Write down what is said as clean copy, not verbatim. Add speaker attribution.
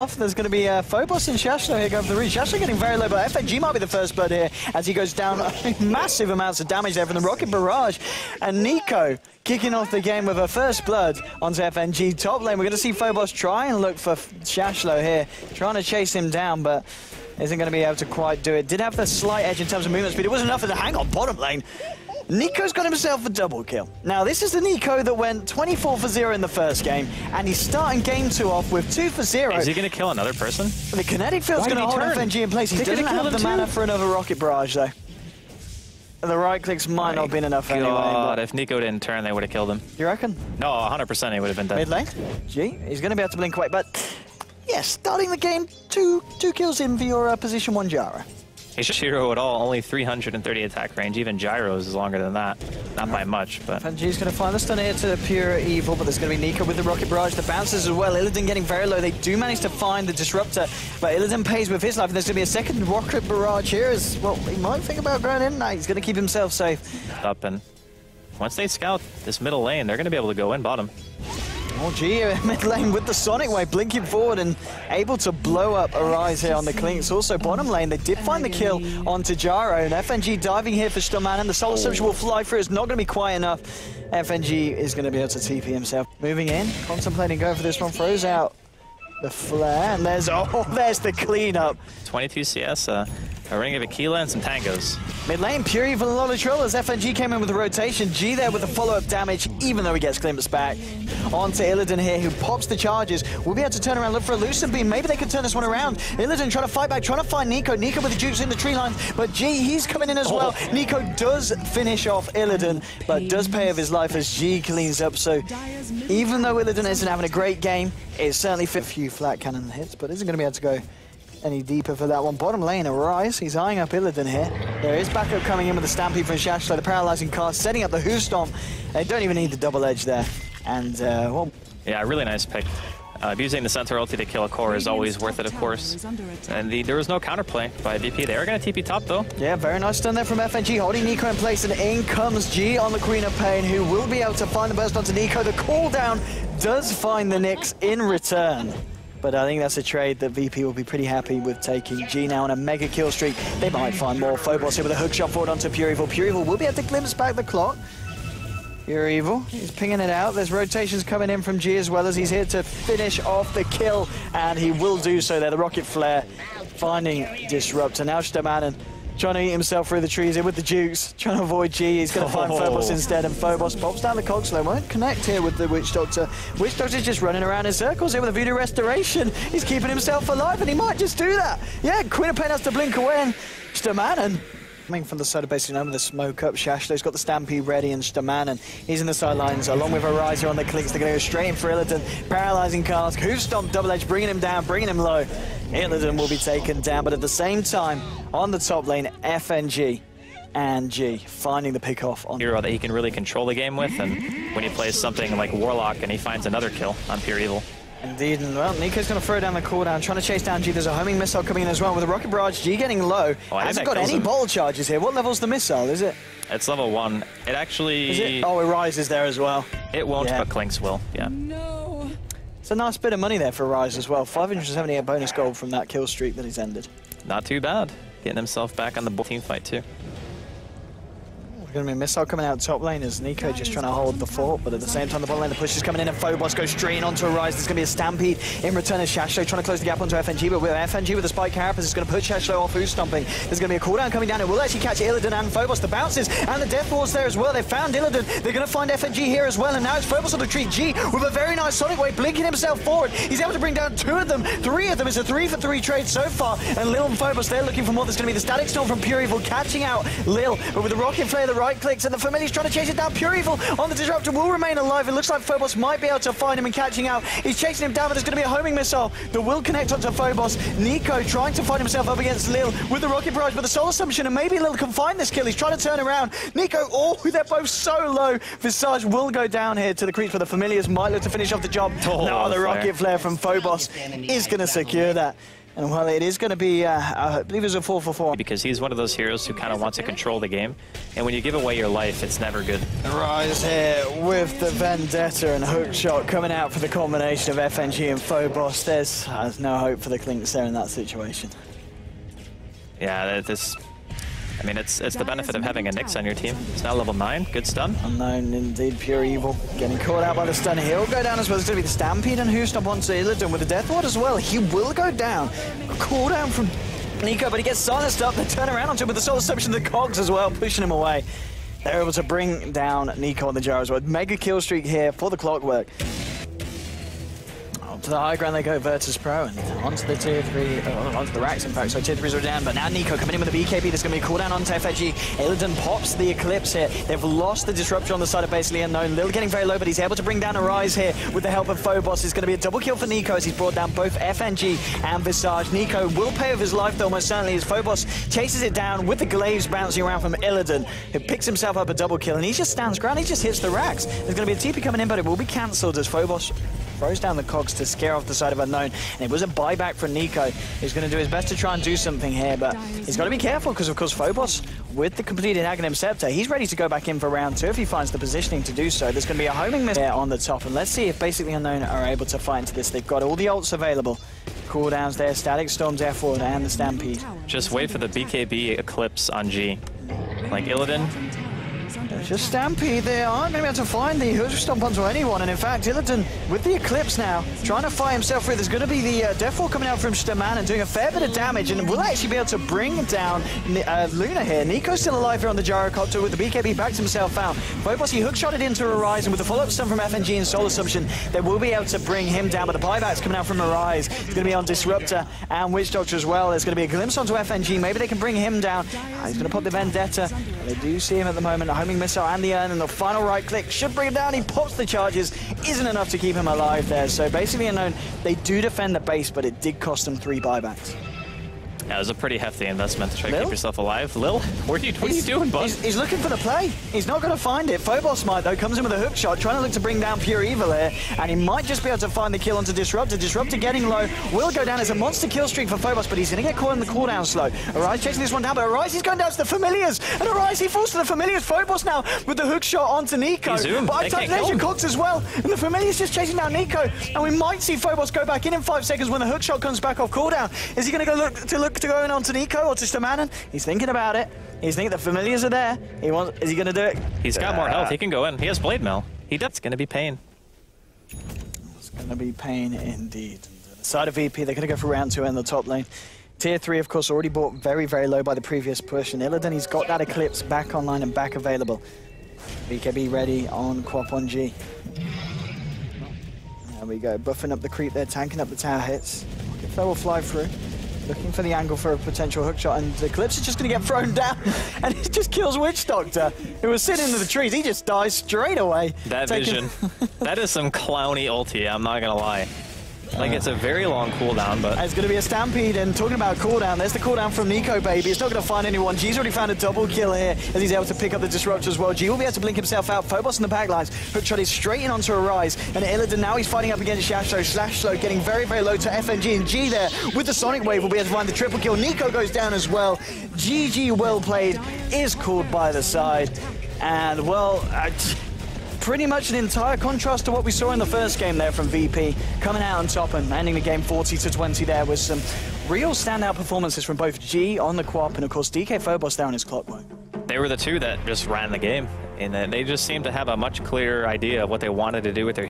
Speaker 1: There's going to be Phobos and Shashlo here going for the reach. Shashlo getting very low, but FNG might be the first blood here as he goes down massive amounts of damage there from the Rocket Barrage. And NiKo kicking off the game with her first blood onto FNG top lane. We're going to see Phobos try and look for Shashlo here, trying to chase him down, but isn't going to be able to quite do it. Did have the slight edge in terms of movement speed. It wasn't enough for the hang on bottom lane. NiKo's got himself a double kill. Now, this is the NiKo that went 24 for 0 in the first game, and he's starting game 2 off with 2 for 0.
Speaker 2: Is he going to kill another person?
Speaker 1: The kinetic field's going to hold FNG in place. He doesn't have the mana for another Rocket Barrage, though. The right clicks might not have been enough anyway.
Speaker 2: But if NiKo didn't turn, they would have killed him.
Speaker 1: You reckon?
Speaker 2: No, 100% he would have been dead.
Speaker 1: Mid lane? G, he's going to be able to blink away, but yes, starting the game, two kills in for your position 1 Jara.
Speaker 2: Shiro at all, only 330 attack range. Even Gyro's is longer than that. Not by much, but...
Speaker 1: FNG's going to find the stun here to Pure Evil, but there's going to be NiKo with the Rocket Barrage. The bounces as well. Illidan getting very low. They do manage to find the Disruptor, but Illidan pays with his life, and there's going to be a second Rocket Barrage here as well. He might think about going in. No, he's going to keep himself safe.
Speaker 2: Up, and once they scout this middle lane, they're going to be able to go in bottom.
Speaker 1: Oh, G mid lane with the Sonic Wave, blinking forward and able to blow up Arise here on the Clinks. Also, bottom lane, they did find the kill onto Gyro, and FNG diving here for Storman, and the Solar Assumption will fly through. It's not going to be quite enough. FNG is going to be able to TP himself. Moving in, contemplating going for this one, throws out the flare, and there's the cleanup.
Speaker 2: 22 CS, a ring of Aquila and some tangos.
Speaker 1: Mid lane, Pure Evil and Lolitril as FNG came in with the rotation. G there with the follow-up damage, even though he gets glimpsed back. Onto Illidan here, who pops the charges. We'll be able to turn around, look for a Lucent Beam. Maybe they can turn this one around. Illidan trying to fight back, trying to find NiKo. NiKo with the jukes in the tree line, but G, he's coming in as well. NiKo does finish off Illidan, but does pay of his life as G cleans up. So even though Illidan isn't having a great game, it's certainly fit a few flat cannon hits, but isn't going to be able to go any deeper for that one. Bottom lane, Arise. He's eyeing up Illidan here. There is backup coming in with the Stampede from Shashlo, the paralyzing cast, setting up the Hoof Stomp. They don't even need the double edge there. And, well...
Speaker 2: Yeah, really nice pick. Using the Centaur ulti to kill a core is always worth it, of course. And there was no counterplay by VP. They are going to TP top, though.
Speaker 1: Yeah, very nice stun there from FNG, holding NiKo in place, and in comes G on the Queen of Pain, who will be able to find the burst onto NiKo. The cooldown does find the Nyx in return. But I think that's a trade that VP will be pretty happy with taking. G now on a mega kill streak. They might find more. Phobos here with a hook shot forward onto Pure Evil. Pure Evil will be able to glimpse back the clock. Pure Evil, he's pinging it out. There's rotations coming in from G as well as he's here to finish off the kill. And he will do so there. The Rocket Flare finding Disruptor. Now Storman trying to eat himself through the trees here with the Jukes, trying to avoid G. He's going to find Phobos instead, and Phobos pops down the Cogslow. Won't connect here with the Witch Doctor. Witch Doctor's just running around in circles here with a Voodoo Restoration. He's keeping himself alive, and he might just do that. Yeah, Queen of Pain has to blink away, and Storman coming from the side of basically over the smoke up. Shashlo's got the Stampede ready, and Storman, he's in the sidelines along with Arise on the Clinks. They're going to go straight in for Illidan. Paralyzing Cask, Hoof Stomp, double edge, bringing him down, bringing him low. Illidan will be taken down, but at the same time, on the top lane, FNG and G finding the pick off on
Speaker 2: hero that he can really control the game with, and when he plays something like Warlock and he finds another kill on Pure Evil.
Speaker 1: Indeed, and well, NiKo's going to throw down the cooldown, trying to chase down G. There's a homing missile coming in as well with a Rocket Barrage. G getting low. Hasn't got any bottle charges here. What level's the missile, is it?
Speaker 2: It's level 1. It actually...
Speaker 1: Is it? Oh, it rises there as well.
Speaker 2: It won't, but Clinks will, yeah.
Speaker 3: No.
Speaker 1: It's a nice bit of money there for Rise as well. 578 bonus gold from that kill streak that he's ended.
Speaker 2: Not too bad. Getting himself back on the team fight too.
Speaker 1: We're going to be a missile coming out top lane as NiKo just trying to hold the fort, but at the same time the bottom lane, the push is coming in and Phobos goes straight onto Arise. There's going to be a Stampede in return of Shashlo trying to close the gap onto FNG, but with FNG with the Spike Carapace, it's going to put Shashlo off Hoof Stomping. There's going to be a cooldown coming down. It will actually catch Illidan and Phobos. The bounces and the Death Ward's there as well. They found Illidan. They're going to find FNG here as well, and now it's Phobos on the tree. G with a very nice Sonic Wave, blinking himself forward. He's able to bring down 2 of them. 3 of them. It's a 3-for-3 trade so far, and Lil and Phobos, they're looking for more. There's going to be the Static Storm from Pure Evil catching out Lil, but with the Rocket Flare, the right clicks, and the Familiar's trying to chase it down. Pure Evil on the Disruptor will remain alive. It looks like Phobos might be able to find him and catching out. He's chasing him down, but there's going to be a homing missile that will connect onto Phobos. NiKo trying to find himself up against Lil with the Rocket Barrage, but the Soul Assumption, and maybe Lil can find this kill. He's trying to turn around. NiKo, they're both so low. Visage will go down here to the creeps, but the Familiars might look to finish off the job. No, the Rocket Flare from Phobos is going to secure that. And well, it is going to be, I believe it's a 4-for-4.
Speaker 2: Because he's one of those heroes who kind of wants to control the game. And when you give away your life, it's never good.
Speaker 1: Rise here with the Vendetta and hookshot coming out for the combination of FNG and Phobos. There's no hope for the Clinks there in that situation.
Speaker 2: Yeah, I mean, it's the benefit of having a Nyx on your team. It's now level 9. Good stun.
Speaker 1: Unknown indeed, pure evil. Getting caught out by the stun. He'll go down as well. It's going to be the Stampede and Hoostomp onto Illidan with the Death Ward as well. He will go down. A cooldown from NiKo, but he gets silenced up. They turn around onto him with the Soul Assumption, the Cogs as well, pushing him away. They're able to bring down NiKo on the Jar as well. Mega kill streak here for the Clockwork. To the high ground they go, Virtus Pro, and onto the tier 3, onto the racks in fact, so tier 3s are down, but now NiKo coming in with the BKB, there's going to be a cooldown onto FNG. Illidan pops the Eclipse here, they've lost the Disruptor on the side of basically Unknown. Lil getting very low, but he's able to bring down Arise here with the help of Phobos. It's going to be a double kill for NiKo as he's brought down both FNG and Visage. NiKo will pay with his life though, most certainly, as Phobos chases it down with the glaives bouncing around from Illidan, who picks himself up a double kill, and he just stands ground, he just hits the racks. There's going to be a TP coming in, but it will be cancelled as Phobos throws down the Cogs to scare off the side of Unknown, and it was a buyback from NiKo. He's going to do his best to try and do something here, but he's got to be careful because, of course, Phobos, with the completed Aghanim Scepter, he's ready to go back in for round 2 if he finds the positioning to do so. There's going to be a homing miss there on the top, and let's see if basically Unknown are able to fight into this. They've got all the ults available. Cooldowns there, Static Storms, F Ward, and the Stampede.
Speaker 2: Just wait for the BKB Eclipse on G. Like Illidan.
Speaker 1: Just Stampede, they aren't going to be able to find the Hood Stomp onto anyone, and in fact, Illidan, with the Eclipse now, trying to fight himself through. There's going to be the Death Wall coming out from Staman and doing a fair bit of damage, and will actually be able to bring down Luna here. NiKo's still alive here on the Gyrocopter with the BKB backs himself out. Phobos, he hookshotted into Arise, and with the follow-up stun from FNG and Soul Assumption, they will be able to bring him down, but the buybacks coming out from Arise. It's going to be on Disruptor and Witch Doctor as well. There's going to be a glimpse onto FNG. Maybe they can bring him down. He's going to pop the Vendetta. They do see him at the moment. A homing missile and the urn, and the final right click should bring him down. He pops the charges. Isn't enough to keep him alive there. So basically Unknown, they do defend the base, but it did cost them 3 buybacks.
Speaker 2: Yeah, it was a pretty hefty investment to try to keep yourself alive. Lil, what are you doing, bud?
Speaker 1: He's looking for the play. He's not going to find it. Phobos might, though, comes in with a hook shot, trying to look to bring down Pure Evil here, and he might just be able to find the kill onto Disruptor. Disruptor getting low, will go down as a monster kill streak for Phobos, but he's going to get caught in the cooldown slow. Arise chasing this one down, but Arise, he's going down to the Familiars, and Arise, he falls to the Familiars. Phobos now with the hook shot onto NiKo. But I touched Leisure Cox as well, and the Familiars just chasing down NiKo, and we might see Phobos go back in 5 seconds when the hook shot comes back off cooldown. Is he going to go look to go in onto NiKo? Or to Stamanen? He's thinking about it. He's thinking the Familiars are there. Is he going to do it?
Speaker 2: He's got more health. He can go in. He has Blade Mail. It's going to be pain.
Speaker 1: It's going to be pain indeed. The side of VP, they're going to go for round 2 in the top lane. Tier 3, of course, already bought very, very low by the previous push. And Illidan, he's got that Eclipse back online and back available. BKB ready on Quap on G. There we go. Buffing up the creep there, tanking up the tower hits. If they will fly through. Looking for the angle for a potential hookshot, and the Eclipse is just going to get thrown down, and it just kills Witch Doctor, who was sitting in the trees. He just dies straight away.
Speaker 2: That vision. That is some clowny ulti, I'm not going to lie. Like, it's a very long cooldown, but...
Speaker 1: It's going to be a Stampede, and talking about cooldown, there's the cooldown from NiKo, baby. It's not going to find anyone. G's already found a double kill here, as he's able to pick up the Disruptor as well. G will be able to blink himself out. Phobos in the backlines. Hookshot is straight in onto Arise, and Illidan now he's fighting up against Shashlo. Slashlo getting very, very low to FNG, and G there with the Sonic Wave will be able to find the triple kill. NiKo goes down as well. GG, well played, is called by the side, and, well... pretty much an entire contrast to what we saw in the first game there from VP, coming out on top and ending the game 40-20 there with some real standout performances from both G on the Quap and, of course, DK Phobos down his Clockwork.
Speaker 2: They were the two that just ran the game, and they just seemed to have a much clearer idea of what they wanted to do with their